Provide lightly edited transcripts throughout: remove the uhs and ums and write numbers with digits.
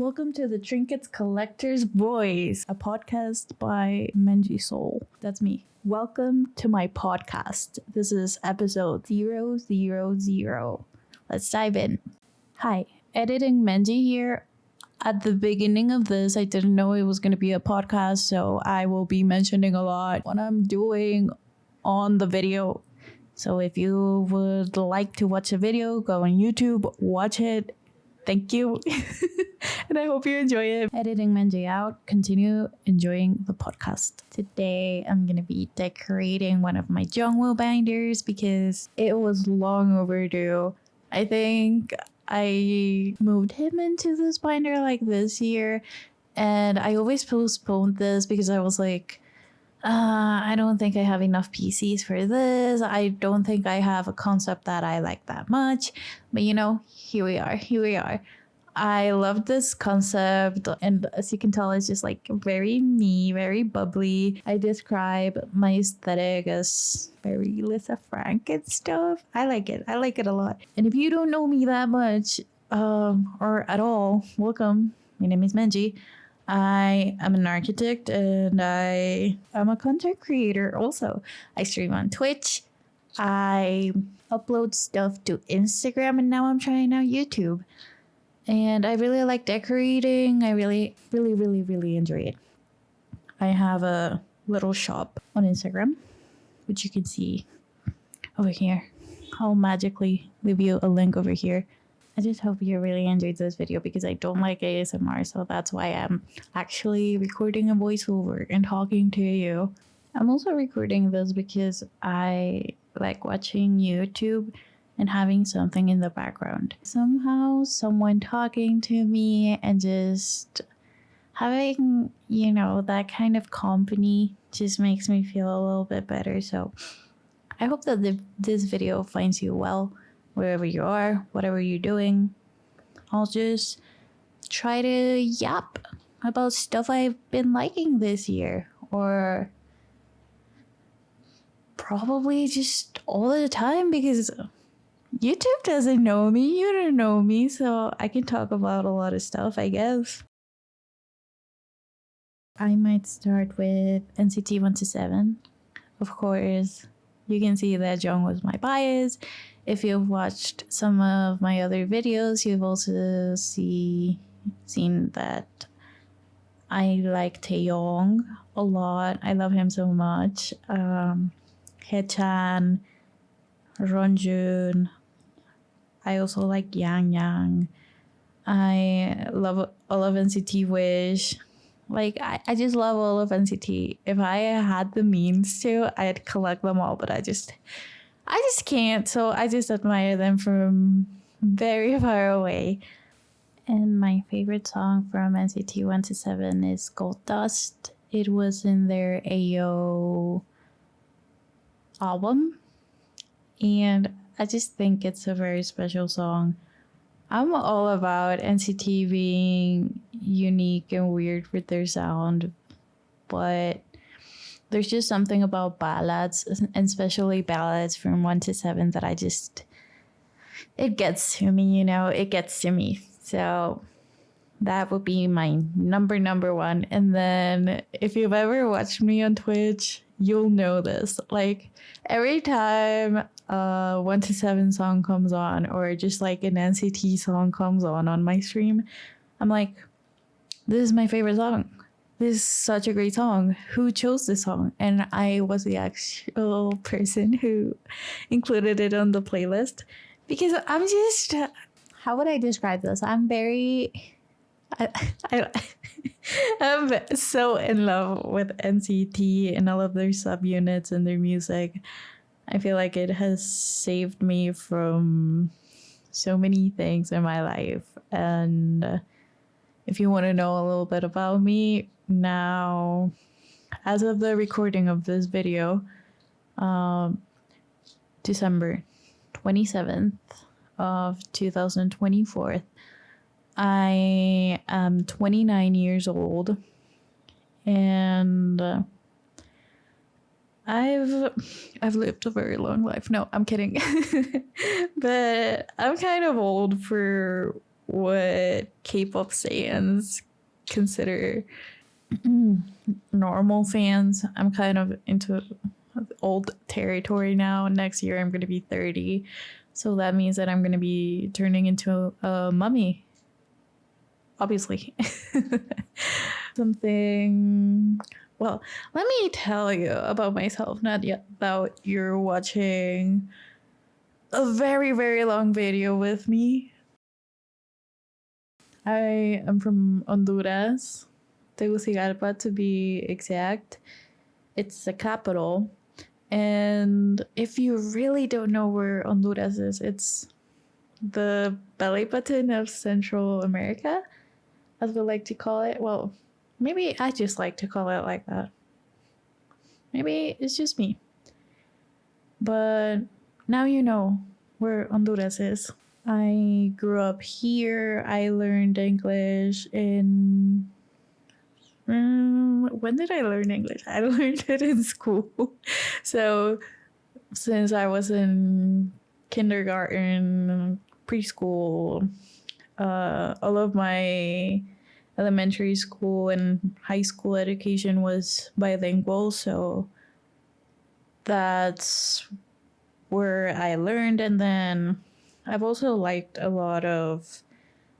Welcome to the Trinkets Collector's Voice, a podcast by Menji Soul. That's me. Welcome to my podcast. This is episode 000. Let's dive in. Hi, editing Menji here. At the beginning of this, I didn't know it was going to be a podcast, so I will be mentioning a lot what I'm doing on the video. So if you would like to watch a video, go on YouTube, watch it. Thank you. And I hope you enjoy it. Editing Menji out, continue enjoying the podcast. Today, I'm going to be decorating one of my Jongwoo binders because it was long overdue. I think I moved him into this binder like this year, and I always postponed this because I was like, I don't think I have enough PCs for this. I don't think I have a concept that I like that much. But you know, here we are. I love this concept, and as you can tell, it's just like very me, very bubbly. I describe my aesthetic as very Lisa Frank and stuff. I like it a lot. And if you don't know me that much, or at all, welcome. My name is Menji. I am an architect and I am a content creator also. I stream on Twitch. I upload stuff to Instagram, and now I'm trying out YouTube. And I really like decorating. I really enjoy it. I have a little shop on Instagram, which you can see over here. I'll magically leave you a link over here. I just hope you really enjoyed this video because I don't like ASMR, so that's why I'm actually recording a voiceover and talking to you. I'm also recording this because I like watching YouTube and having something in the background. Somehow someone talking to me and just having, that kind of company just makes me feel a little bit better. So I hope that this video finds you well. Wherever you are, whatever you're doing, I'll just try to yap about stuff I've been liking this year, or probably just all the time because YouTube doesn't know me, you don't know me, so I can talk about a lot of stuff, I guess. I might start with NCT 127. Of course, you can see that Jung was my bias. If you've watched some of my other videos, you've also seen that I like Taeyong a lot. I love him so much. Haechan, Ronjun. I also like Yang Yang. I love all of NCT Wish. Like, I just love all of NCT. If I had the means to, I'd collect them all, but I just can't, so I just admire them from very far away. And my favorite song from NCT 127 is Gold Dust. It was in their AO album, and I just think it's a very special song. I'm all about NCT being unique and weird with their sound, but there's just something about ballads, and especially ballads from 1 to 7, that it gets to me, it gets to me. So that would be my number one. And then if you've ever watched me on Twitch, you'll know this. Like, every time a 1 to 7 song comes on, or just like an NCT song comes on my stream, I'm like, this is my favorite song. This is such a great song. Who chose this song? And I was the actual person who included it on the playlist, because I'm just, how would I describe this? I'm so in love with NCT and all of their subunits and their music. I feel like it has saved me from so many things in my life. And if you want to know a little bit about me, now, as of the recording of this video, December 27th of 2024, I am 29 years old, and I've lived a very long life. No, I'm kidding. But I'm kind of old for what K-pop fans consider normal fans. I'm kind of into old territory now. Next year I'm going to be 30. So that means that I'm going to be turning into a mummy. Obviously. Something... Well, let me tell you about myself, not yet about you're watching a very, very long video with me. I am from Honduras, Tegucigalpa to be exact. It's the capital. And if you really don't know where Honduras is, it's the belly button of Central America, as we like to call it. Well, maybe I just like to call it like that. Maybe it's just me. But now you know where Honduras is. I grew up here. I learned English in... when did I learn English? I learned it in school. So since I was in kindergarten, preschool, all of my elementary school and high school education was bilingual. So that's where I learned. And then I've also liked a lot of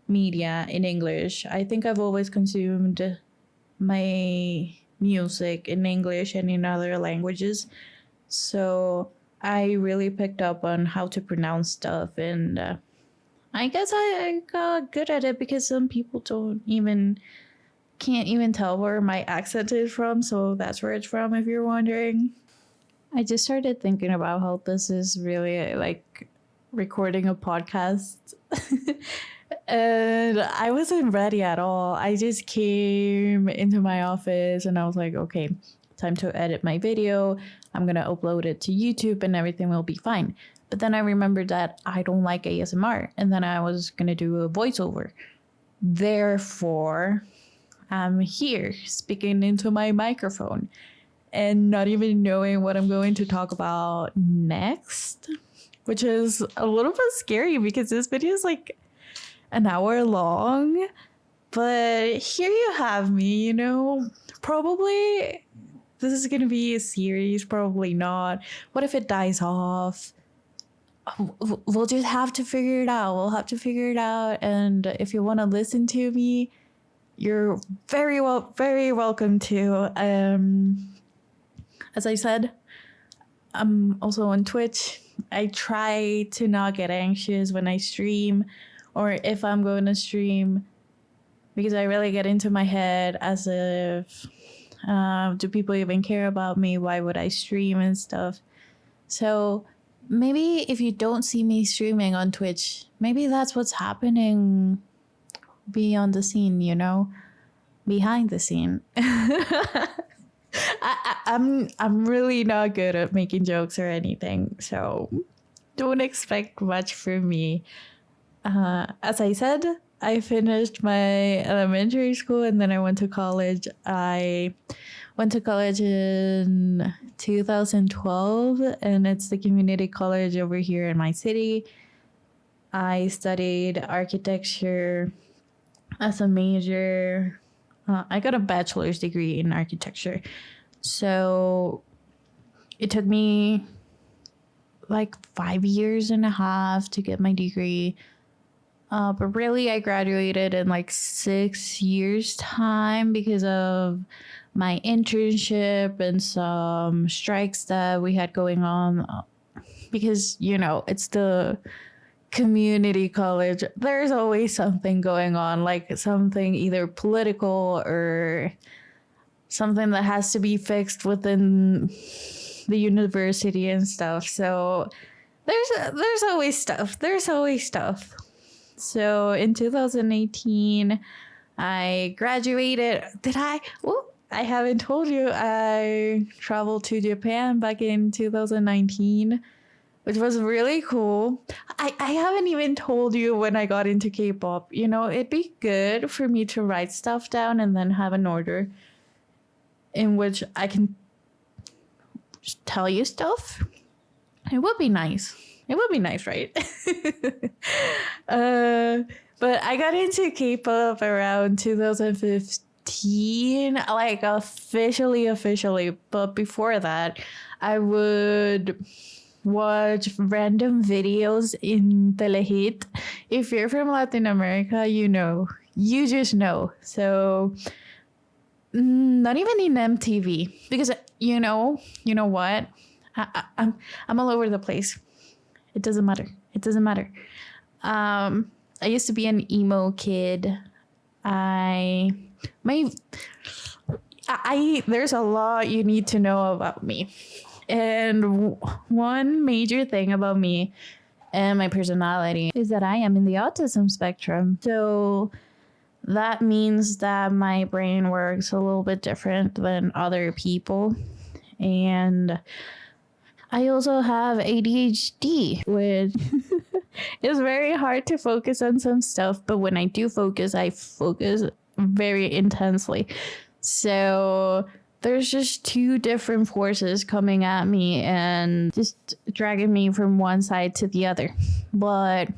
media in English. I think I've always consumed my music in English and in other languages. So I really picked up on how to pronounce stuff, and I guess I got good at it because some people can't even tell where my accent is from, so that's where it's from if you're wondering. I just started thinking about how this is really like recording a podcast. And I wasn't ready at all. I just came into my office and I was like, okay, time to edit my video. I'm going to upload it to YouTube and everything will be fine. But then I remembered that I don't like ASMR. And then I was going to do a voiceover. Therefore, I'm here speaking into my microphone and not even knowing what I'm going to talk about next, which is a little bit scary because this video is like an hour long. But here you have me, you know, probably this is going to be a series, probably not. What if it dies off? We'll just have to figure it out. We'll have to figure it out. And if you want to listen to me, you're very welcome to. As I said, I'm also on Twitch. I try to not get anxious when I stream or if I'm going to stream, because I really get into my head as if, do people even care about me? Why would I stream and stuff? So maybe if you don't see me streaming on Twitch, maybe that's what's happening beyond the scene, you know, behind the scene. I'm really not good at making jokes or anything, so don't expect much from me. As I said, I finished my elementary school and then I went to college. I went to college in 2012 and it's the community college over here in my city. I studied architecture as a major. I got a bachelor's degree in architecture. So it took me like 5.5 years to get my degree. But really, I graduated in like 6 years' time because of my internship and some strikes that we had going on. Because, you know, it's the community college. There's always something going on, like something either political or something that has to be fixed within the university and stuff. So there's always stuff. There's always stuff. So in 2018, I graduated. I haven't told you. I traveled to Japan back in 2019, which was really cool. I haven't even told you when I got into K-pop. You know, it'd be good for me to write stuff down and then have an order in which I can tell you stuff. It would be nice. It would be nice, right? But I got into K-pop around 2015, like officially. But before that, I would watch random videos in Telehit. If you're from Latin America, you just know. So not even in MTV, because you know what? I'm all over the place. It doesn't matter. I used to be an emo kid. There's a lot you need to know about me. And one major thing about me and my personality is that I am in the autism spectrum. So that means that my brain works a little bit different than other people. And I also have ADHD, which is very hard to focus on some stuff. But when I do focus, I focus very intensely. So there's just two different forces coming at me and just dragging me from one side to the other. But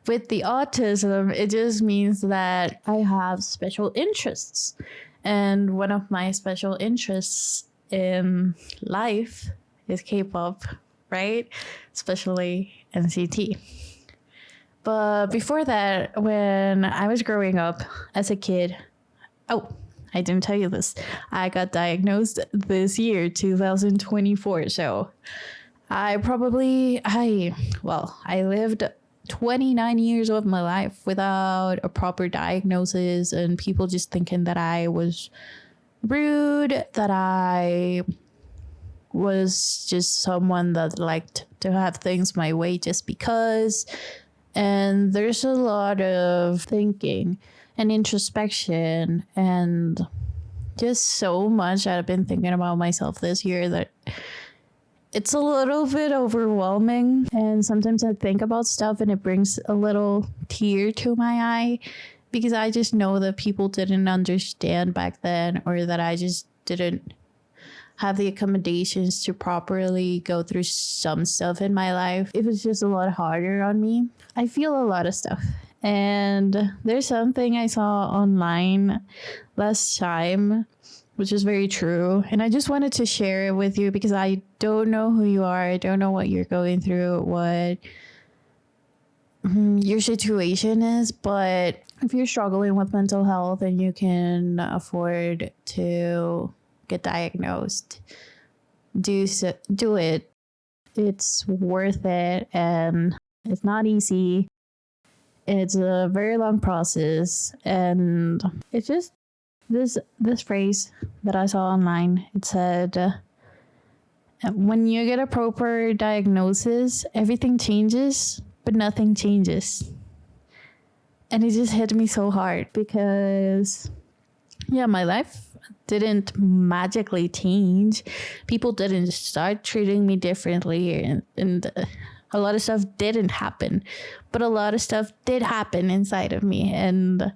with the autism, it just means that I have special interests. And one of my special interests in life is K-pop, right? Especially NCT. But before that, when I was growing up as a kid, I didn't tell you this. I got diagnosed this year, 2024. So I lived 29 years of my life without a proper diagnosis, and people just thinking that I was rude, that I was just someone that liked to have things my way just because. And there's a lot of thinking and introspection and just so much I've been thinking about myself this year that it's a little bit overwhelming. And sometimes I think about stuff and it brings a little tear to my eye because I just know that people didn't understand back then, or that I just didn't have the accommodations to properly go through some stuff in my life. It was just a lot harder on me. I feel a lot of stuff. And there's something I saw online last time, which is very true. And I just wanted to share it with you because I don't know who you are. I don't know what you're going through, what your situation is. But if you're struggling with mental health and you can afford to get diagnosed, do it. It's worth it, and it's not easy. It's a very long process, and it's just this phrase that I saw online. It said, when you get a proper diagnosis, everything changes, but nothing changes. And it just hit me so hard because, my life didn't magically change. People didn't start treating me differently, and a lot of stuff didn't happen, but a lot of stuff did happen inside of me. And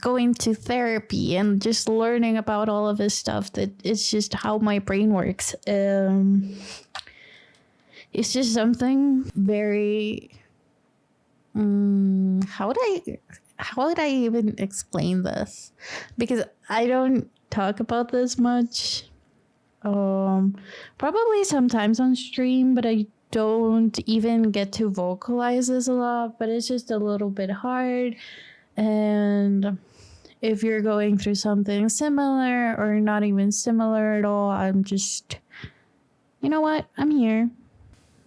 going to therapy and just learning about all of this stuff, that it's just how my brain works. It's just something very how would I even explain this? Because I don't talk about this much. Probably sometimes on stream, but I don't even get to vocalize this a lot. But it's just a little bit hard. And if you're going through something similar or not even similar at all, I'm just, you know what? I'm here.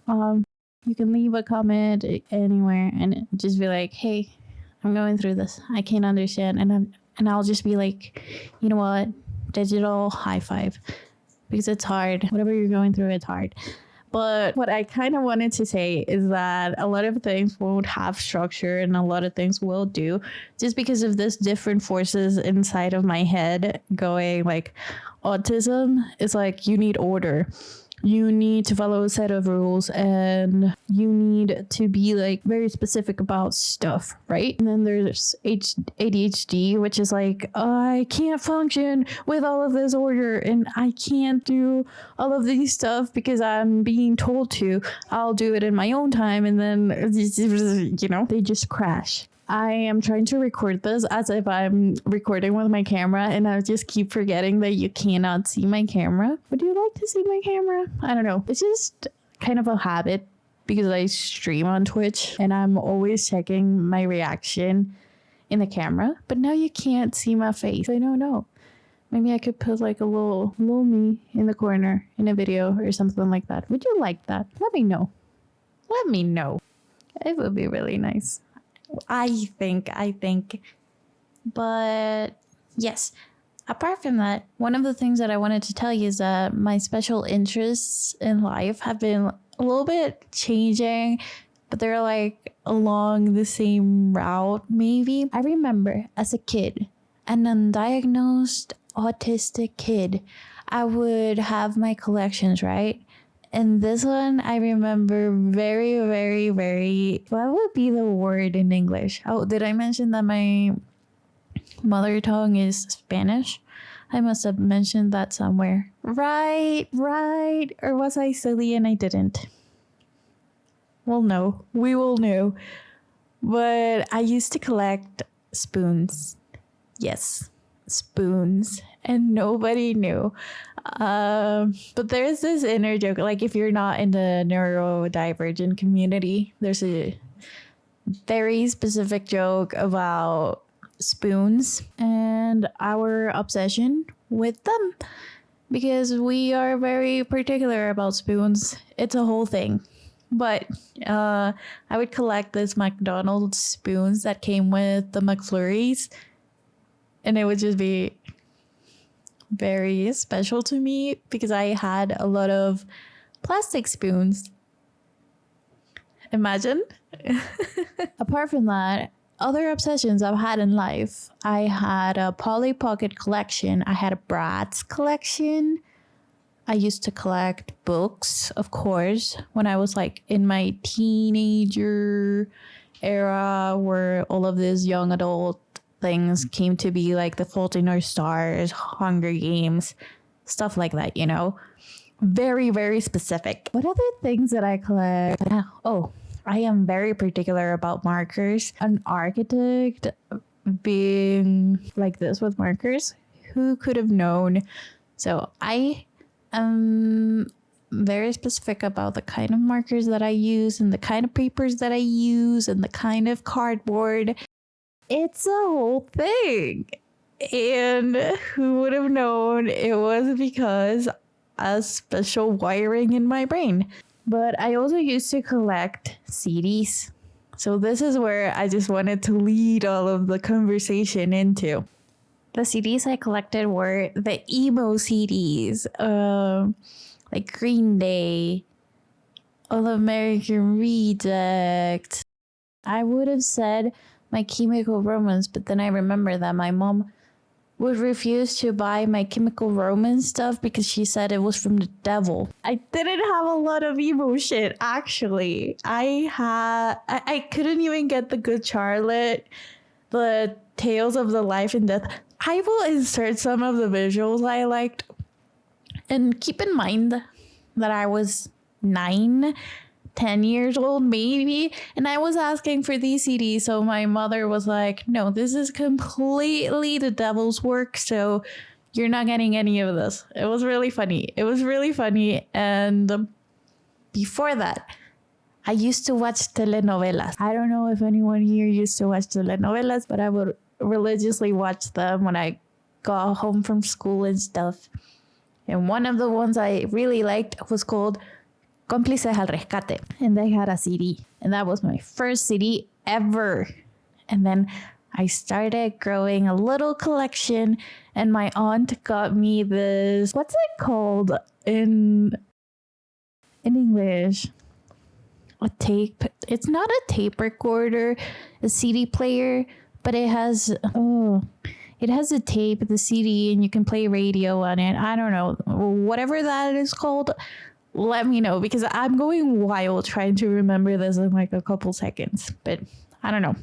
You can leave a comment anywhere and just be like, hey, I'm going through this. I can't understand. And I'll just be like, you know what? Digital high five. Because it's hard. Whatever you're going through, it's hard. But what I kind of wanted to say is that a lot of things won't have structure and a lot of things will do just because of this different forces inside of my head going like autism is like you need order. you need to follow a set of rules and you need to be like very specific about stuff, right? And then there's ADHD, which is like, I can't function with all of this order and I can't do all of these stuff because I'm being told to. I'll do it in my own time, and then they just crash. I am trying to record this as if I'm recording with my camera, and I just keep forgetting that you cannot see my camera. Would you like to see my camera? I don't know. It's just kind of a habit because I stream on Twitch and I'm always checking my reaction in the camera. But now you can't see my face. I don't know. Maybe I could put like a little me in the corner in a video or something like that. Would you like that? Let me know. Let me know. It would be really nice. I think. But yes, apart from that, one of the things that I wanted to tell you is that my special interests in life have been a little bit changing, but they're like along the same route, maybe. I remember as a kid, an undiagnosed autistic kid, I would have my collections, right? And this one, I remember very, very, very... What would be the word in English? Oh, did I mention that my mother tongue is Spanish? I must have mentioned that somewhere. Right. Or was I silly and I didn't? Well, no. We will know. But I used to collect spoons. Yes, spoons. And nobody knew. But there's this inner joke, like if you're not in the neurodivergent community, there's a very specific joke about spoons and our obsession with them, because we are very particular about spoons. It's a whole thing. But I would collect this McDonald's spoons that came with the McFlurries, and it would just be very special to me because I had a lot of plastic spoons. Imagine. Apart from that, other obsessions I've had in life. I had a Polly Pocket collection. I had a Bratz collection. I used to collect books, of course, when I was like in my teenager era where all of these young adult things came to be, like The Fault in Our Stars, Hunger Games, stuff like that, you know? Very, very specific. What other things that I collect? Oh, I am very particular about markers. An architect being like this with markers. Who could have known? So I am very specific about the kind of markers that I use and the kind of papers that I use and the kind of cardboard. It's a whole thing. And who would have known it was because a special wiring in my brain. But I also used to collect CDs. So this is where I just wanted to lead all of the conversation into. The CDs I collected were the emo CDs, like Green Day, All American Reject. I would have said My Chemical Romance, but then I remember that my mom would refuse to buy My Chemical Romance stuff because she said it was from the devil. I didn't have a lot of emo shit, actually. I couldn't even get the Good Charlotte, the Tales of the Life and Death. I will insert some of the visuals I liked. And keep in mind that I was 10 years old maybe, and I was asking for these CDs, so my mother was like, no, this is completely the devil's work, so you're not getting any of this. It was really funny. And before that, I used to watch telenovelas. I don't know if anyone here used to watch telenovelas, but I would religiously watch them when I got home from school and stuff. And one of the ones I really liked was called Cómplices al Rescate, and they had a CD, and that was my first CD ever. And then I started growing a little collection, and my aunt got me this, what's it called in English? A tape. It's not a tape recorder, a CD player, but it has a tape, the CD, and you can play radio on it. I don't know, whatever that is called. let me know, because I'm going wild trying to remember this in like a couple seconds. But I don't know.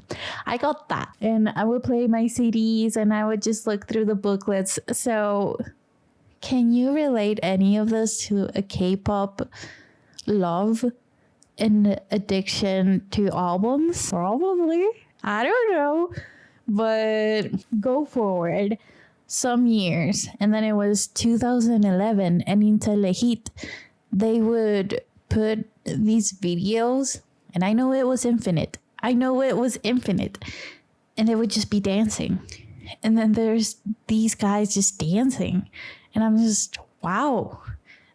I got that. And I would play my CDs and I would just look through the booklets. So can you relate any of this to a K-pop love and addiction to albums? Probably. I don't know. But go forward some years. And then it was 2011. And in Telehit, they would put these videos. And I know it was infinite. And they would just be dancing. And then there's these guys just dancing. And I'm just, wow,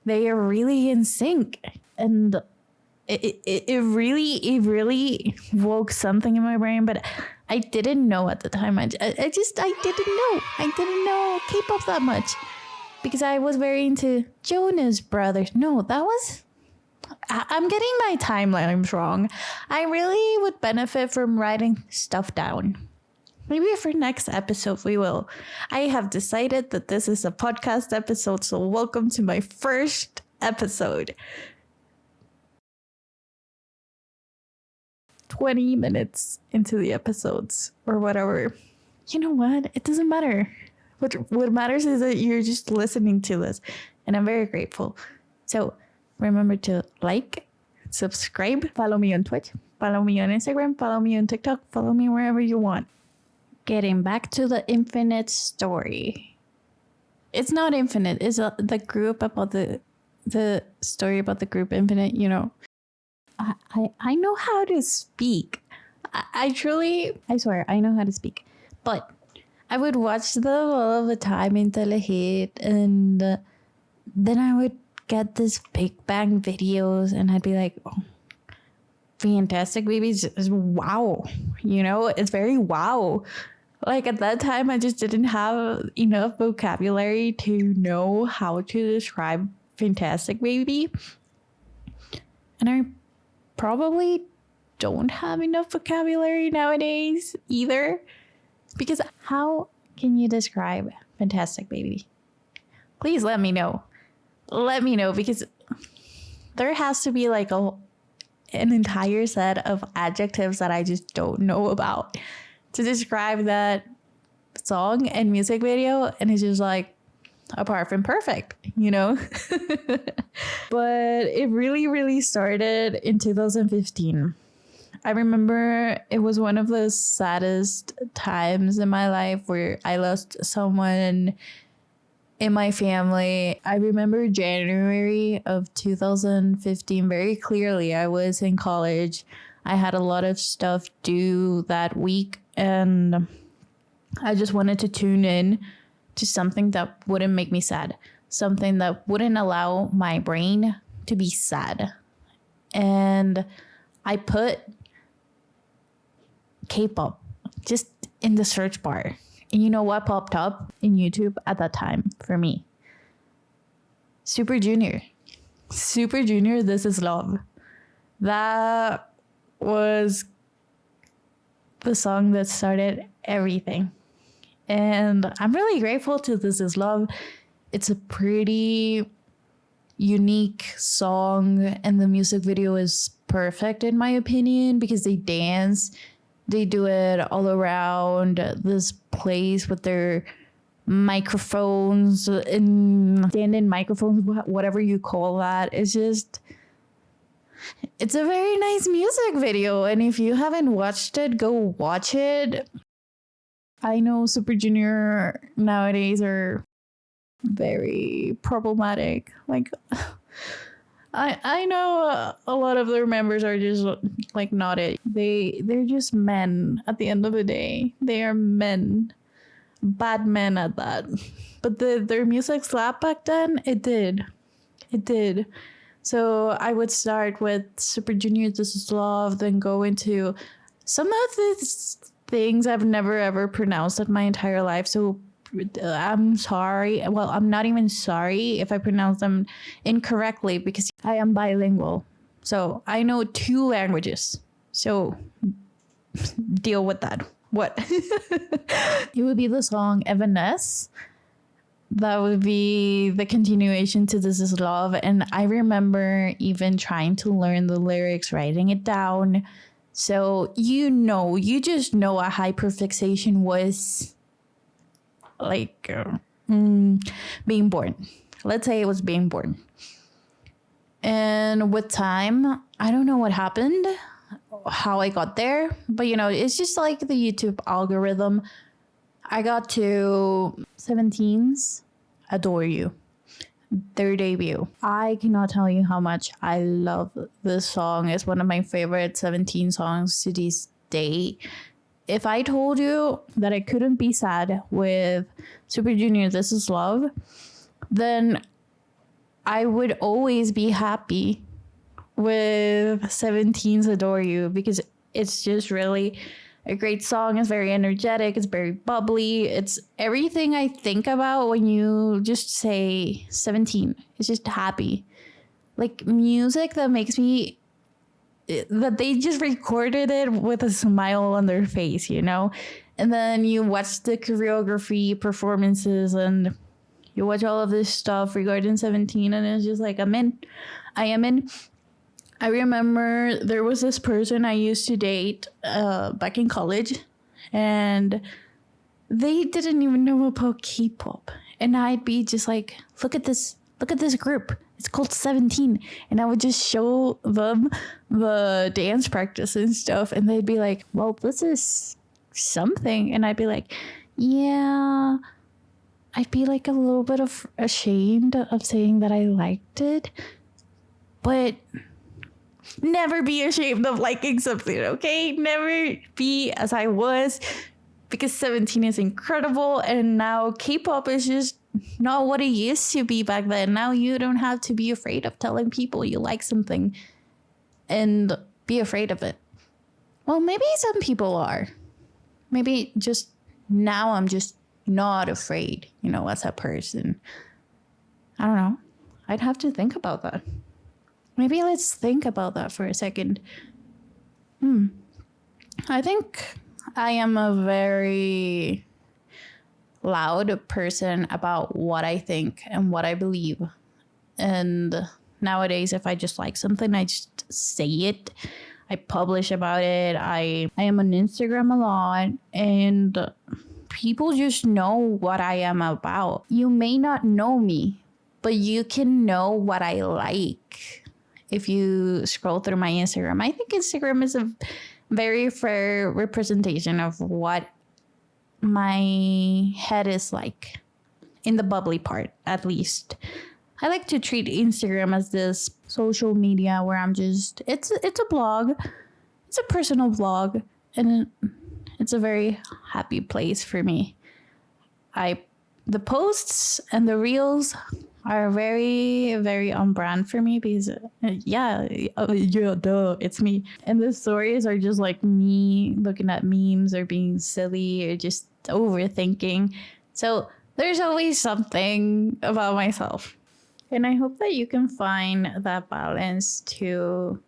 they are really in sync. And it really woke something in my brain, but I didn't know at the time. I didn't know. I didn't know K-pop that much because I was very into Jonas Brothers. No, I'm getting my timelines wrong. I really would benefit from writing stuff down. Maybe for next episode we will. I have decided that this is a podcast episode, so welcome to my first episode. 20 minutes into the episodes or whatever. You know what? It doesn't matter. What matters is that you're just listening to this, and I'm very grateful. So remember to like, subscribe, follow me on Twitch, follow me on Instagram, follow me on TikTok, follow me wherever you want. Getting back to the infinite story. It's not infinite. It's the group about the story about the group infinite, you know. I know how to speak. I swear, I know how to speak. But I would watch them all the time in Telehit, and then I would get this Big Bang videos, and I'd be like, oh, Fantastic Babies is wow. You know, it's very wow. Like at that time, I just didn't have enough vocabulary to know how to describe Fantastic Baby. And I probably don't have enough vocabulary nowadays either. Because how can you describe Fantastic Baby? Please let me know. Let me know, because there has to be like an entire set of adjectives that I just don't know about to describe that song and music video. And it's just like, apart from perfect, you know? But it really started in 2015. I remember it was one of the saddest times in my life where I lost someone in my family. I remember January of 2015 very clearly. I was in college. I had a lot of stuff due that week, and I just wanted to tune in to something that wouldn't make me sad, something that wouldn't allow my brain to be sad. And I put K-pop just in the search bar. And you know what popped up in YouTube at that time for me? Super Junior, This Is Love. That was the song that started everything. And I'm really grateful to This Is Love. It's a pretty unique song, and the music video is perfect in my opinion because they dance. They do it all around this place with their microphones and stand-in microphones, whatever you call that. It's a very nice music video. And if you haven't watched it, go watch it. I know Super Junior nowadays are very problematic. Like, I know a lot of their members are just like not it. They're just men at the end of the day. They are men, bad men at that. But their music slapped back then. It did. So I would start with Super Junior, This Is Love, then go into some of these things I've never ever pronounced in my entire life. So I'm sorry. Well, I'm not even sorry if I pronounce them incorrectly because I am bilingual. So I know 2 languages. So deal with that. What? It would be the song Evanescence. that would be the continuation to This Is Love. And I remember even trying to learn the lyrics, writing it down. So, you just know what hyperfixation was like being born. Let's say it was being born. And with time, I don't know what happened, how I got there, but it's just like the YouTube algorithm. I got to 17's Adore You, their debut. I cannot tell you how much I love this song. It's one of my favorite 17 songs to this day. If I told you that I couldn't be sad with Super Junior This Is Love, then I would always be happy with 17's Adore You, because it's just really a great song. It's very energetic. It's very bubbly. It's everything I think about when you just say 17. It's just happy. Like music that makes me, that they just recorded it with a smile on their face, and then you watch the choreography, performances, and you watch all of this stuff regarding 17, and it's just like, I am in. I remember there was this person I used to date back in college, and they didn't even know about K-pop. And I'd be just like, look at this group. It's called 17. And I would just show them the dance practice and stuff, and they'd be like, well, this is something. And I'd be like, yeah. I'd be like a little bit ashamed of saying that I liked it, but never be ashamed of liking something, okay? Never be as I was, because 17 is incredible, and now K-pop is just not what it used to be back then. Now you don't have to be afraid of telling people you like something and be afraid of it. Well, maybe some people are. Maybe just now I'm just not afraid, as a person. I don't know. I'd have to think about that. Maybe let's think about that for a second. I think I am a very loud person about what I think and what I believe. And nowadays, if I just like something, I just say it. I publish about it. I am on Instagram a lot, and people just know what I am about. You may not know me, but you can know what I like if you scroll through my Instagram. I think Instagram is a very fair representation of what my head is like, in the bubbly part, at least. I like to treat Instagram as this social media where I'm just, it's a blog. It's a personal blog, and it's a very happy place for me. The posts and the reels are very, very on brand for me, because it's me. And the stories are just like me looking at memes or being silly or just overthinking. So there's always something about myself. And I hope that you can find that balance to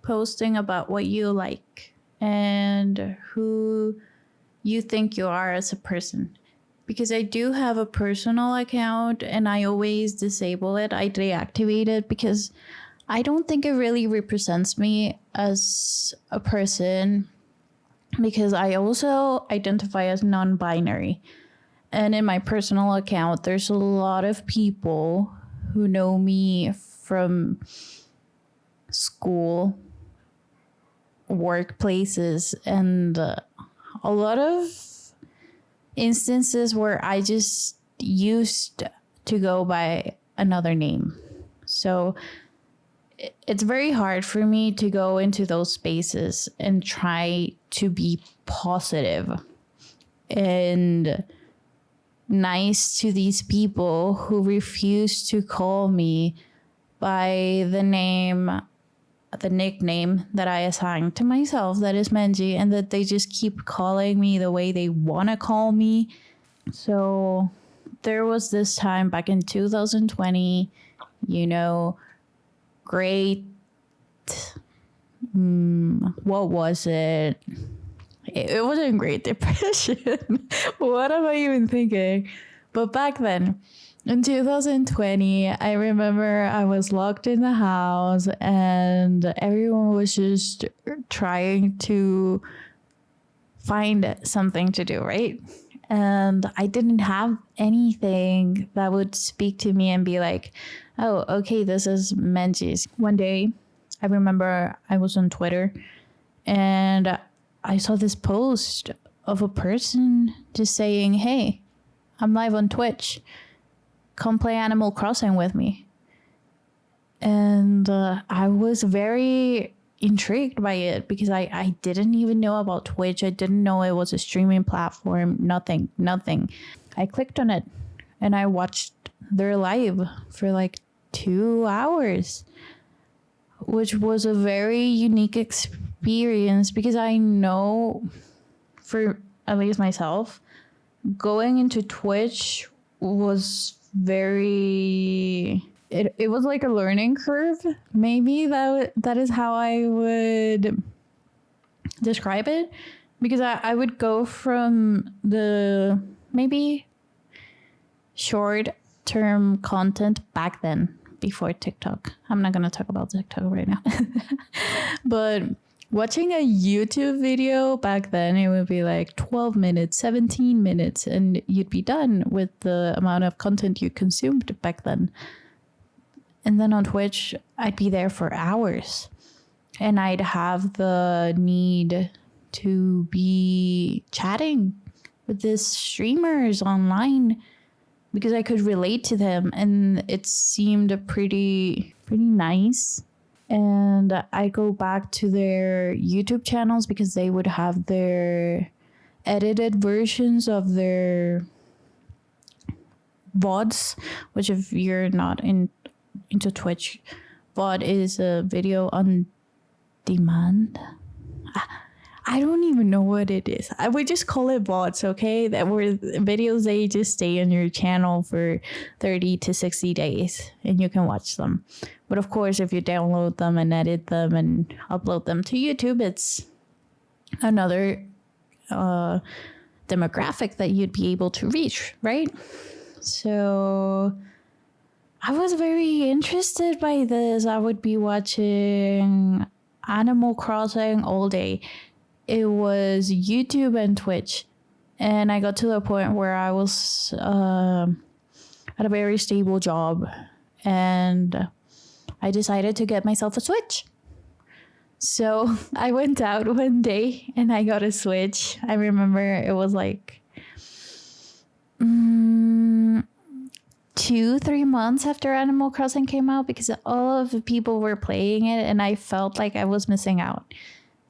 posting about what you like and who you think you are as a person. Because I do have a personal account, and I always disable it. I deactivate it because I don't think it really represents me as a person, because I also identify as non-binary. And in my personal account, there's a lot of people who know me from school, workplaces, and a lot of instances where I just used to go by another name. So it's very hard for me to go into those spaces and try to be positive and nice to these people who refuse to call me by the nickname that I assigned to myself, that is Menji, and that they just keep calling me the way they want to call me. So there was this time back in 2020, great, what was it? It wasn't Great Depression. What am I even thinking? But back then, in 2020, I remember I was locked in the house and everyone was just trying to find something to do, right? And I didn't have anything that would speak to me and be like, oh, okay, this is Menzies. One day, I remember I was on Twitter and I saw this post of a person just saying, hey, I'm live on Twitch. Come play Animal Crossing with me. And I was very intrigued by it because I didn't even know about Twitch. I didn't know it was a streaming platform. Nothing. I clicked on it and I watched their live for like 2 hours, which was a very unique experience because I know, for at least myself, going into Twitch was very... It was like a learning curve. Maybe that is how I would describe it. Because I would go from the maybe short-term content back then, before TikTok. I'm not going to talk about TikTok right now. But watching a YouTube video back then, it would be like 12 minutes, 17 minutes, and you'd be done with the amount of content you consumed back then. And then on Twitch, I'd be there for hours. And I'd have the need to be chatting with these streamers online because I could relate to them. And it seemed pretty nice. And I go back to their YouTube channels because they would have their edited versions of their VODs, which if you're not into Twitch, VOD is a video on demand. I don't even know what it is. I would just call it VODs, okay? That were videos they just stay on your channel for 30 to 60 days and you can watch them. But of course, if you download them and edit them and upload them to YouTube, it's another demographic that you'd be able to reach, right? So I was very interested by this. I would be watching Animal Crossing all day. It was YouTube and Twitch. And I got to the point where I was at a very stable job. And I decided to get myself a Switch. So I went out one day and I got a Switch. I remember it was like 2-3 months after Animal Crossing came out because all of the people were playing it and I felt like I was missing out.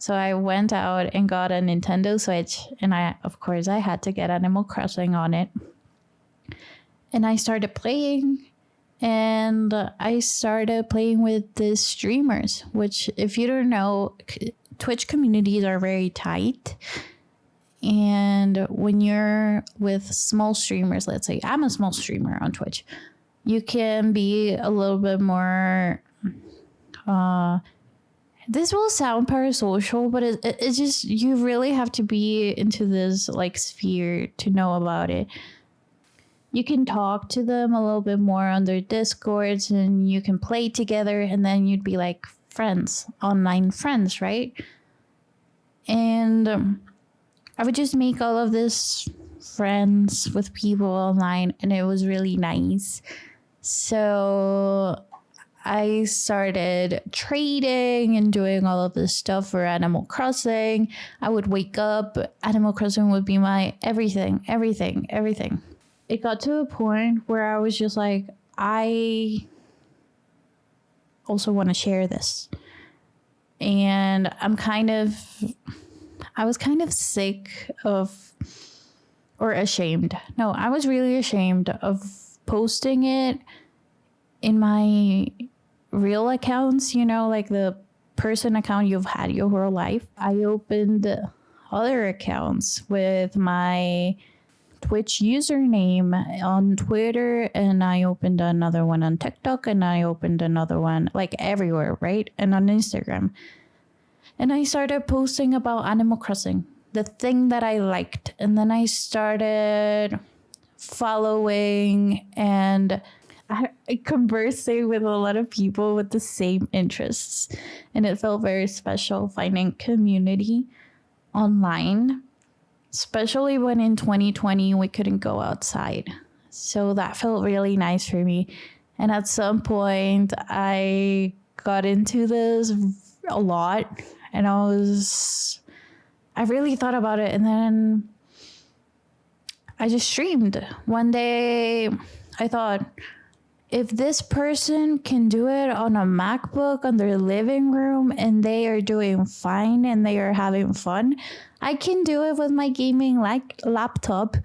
So I went out and got a Nintendo Switch and I had to get Animal Crossing on it. And I started playing and I started playing with the streamers, which if you don't know, Twitch communities are very tight. And when you're with small streamers, let's say I'm a small streamer on Twitch, you can be a little bit more, this will sound parasocial, but it's just, you really have to be into this like sphere to know about it. You can talk to them a little bit more on their Discords and you can play together and then you'd be like friends, online friends, right? And I would just make all of this friends with people online and it was really nice. So I started trading and doing all of this stuff for Animal Crossing. I would wake up, Animal Crossing would be my everything. It got to a point where I was just like, I also want to share this. And I was kind of sick of, or ashamed. No, I was really ashamed of posting it in my real accounts, you know, like the person account you've had your whole life. I opened other accounts with my Twitch username on Twitter, and I opened another one on TikTok, and I opened another one like everywhere, right? And on Instagram. And I started posting about Animal Crossing. the thing that I liked. And then I started following and conversing with a lot of people with the same interests. And it felt very special finding community online, especially when in 2020 we couldn't go outside. So that felt really nice for me. And at some point I got into this a lot, and I really thought about it, and then I just streamed. One day I thought, if this person can do it on a MacBook on their living room and they are doing fine and they are having fun, I can do it with my gaming laptop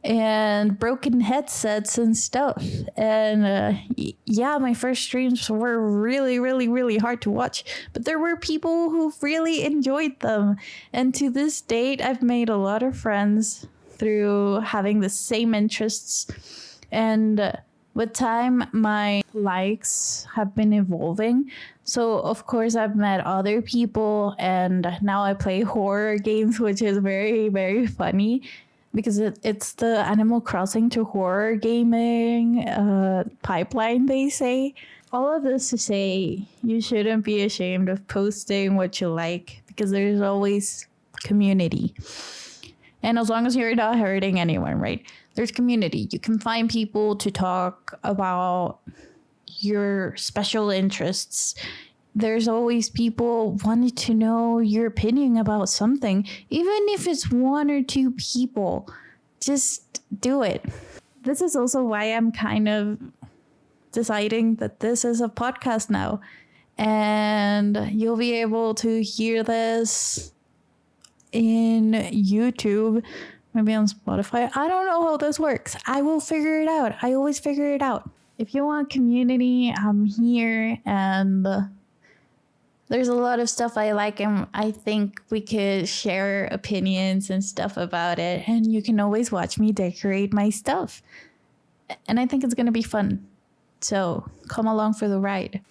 and broken headsets and stuff. And yeah, my first streams were really, really, really hard to watch, but there were people who really enjoyed them. And to this date, I've made a lot of friends through having the same interests. And with time, my likes have been evolving. So of course I've met other people, and now I play horror games, which is very, very funny, because it's the Animal Crossing to horror gaming pipeline, they say. All of this to say, you shouldn't be ashamed of posting what you like, because there's always community. And as long as you're not hurting anyone, right? There's community. You can find people to talk about your special interests. There's always people wanting to know your opinion about something. Even if it's one or two people, just do it. This is also why I'm kind of deciding that this is a podcast now. And you'll be able to hear this in YouTube, maybe on Spotify. I don't know how this works. I will figure it out. I always figure it out. If you want community, I'm here, and there's a lot of stuff I like, and I think we could share opinions and stuff about it, and you can always watch me decorate my stuff. And I think it's going to be fun. So come along for the ride.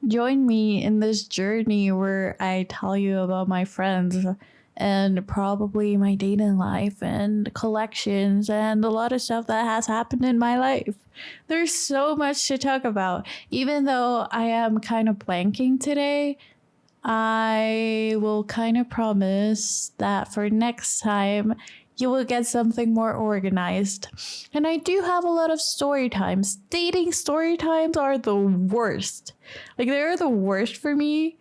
Join me in this journey where I tell you about my friends and probably my dating life and collections and a lot of stuff that has happened in my life. There's so much to talk about. Even though I am kind of blanking today, I will kind of promise that for next time, you will get something more organized. And I do have a lot of story times. Dating story times are the worst. Like, they're the worst for me,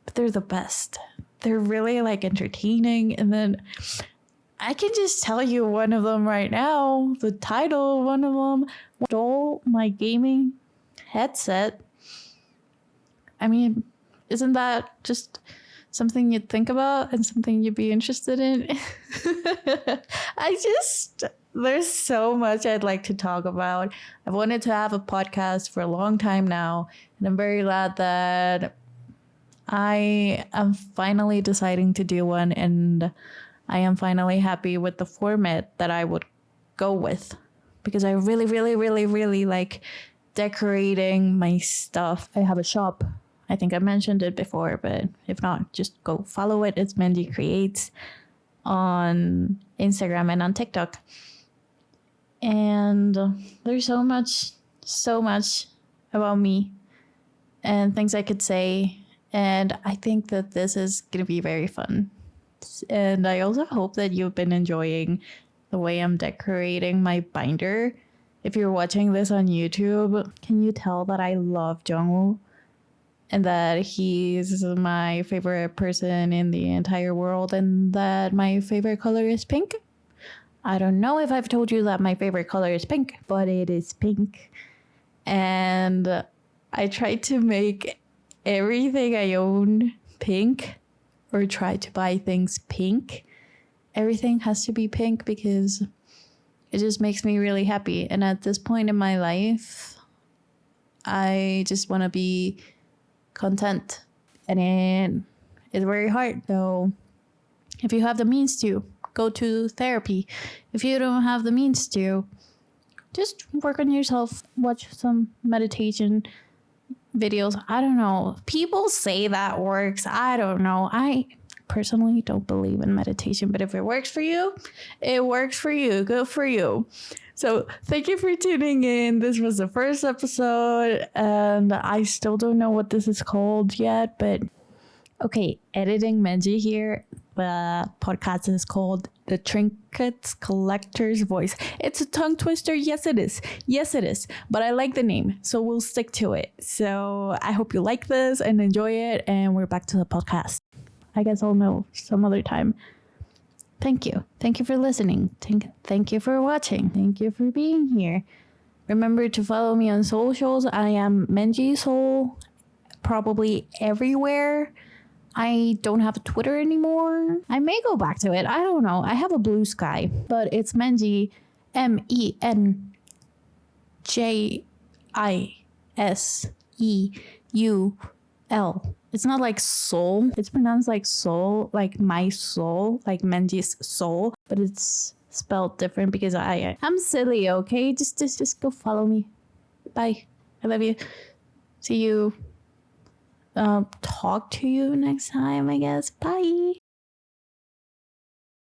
but they're the best. They're really like entertaining. And then I can just tell you one of them right now. The title of one of them stole my gaming headset. I mean, isn't that just something you'd think about and something you'd be interested in? There's so much I'd like to talk about. I've wanted to have a podcast for a long time now, and I'm very glad that I am finally deciding to do one, and I am finally happy with the format that I would go with, because I really, really, really, really like decorating my stuff. I have a shop. I think I mentioned it before, but if not, just go follow it. It's Mendy Creates on Instagram and on TikTok. And there's so much about me and things I could say. And I think that this is going to be very fun. And I also hope that you've been enjoying the way I'm decorating my binder. If you're watching this on YouTube, can you tell that I love Jungwoo? And that he's my favorite person in the entire world, and that my favorite color is pink? I don't know if I've told you that my favorite color is pink, but it is pink. And I try to make everything I own pink, or try to buy things pink. Everything has to be pink because it just makes me really happy. And at this point in my life, I just want to be content, and it is very hard. So if you have the means to, go to therapy. If you don't have the means to, just work on yourself, watch some meditation videos. I don't know, people say that works. I don't know. I personally don't believe in meditation, but if it works for you, it works for you. Good for you. So thank you for tuning in. This was the first episode, and I still don't know what this is called yet, but okay, editing Menji here. The podcast is called The Trinkets Collector's Voice. It's a tongue twister. Yes, it is. Yes, it is. But I like the name, so we'll stick to it. So I hope you like this and enjoy it, and we're back to the podcast. I guess I'll know some other time. Thank you. Thank you for listening. Thank you for watching. Thank you for being here. Remember to follow me on socials. I am Menji Soul, probably everywhere. I don't have a Twitter anymore. I may go back to it. I don't know. I have a Blue Sky, but it's Menji, MENJISEUL. It's not like soul. It's pronounced like soul, like my soul, like Menji's soul, but it's spelled different because I'm silly. Okay, just go follow me. Bye. I love you. See you. Talk to you next time, I guess. Bye.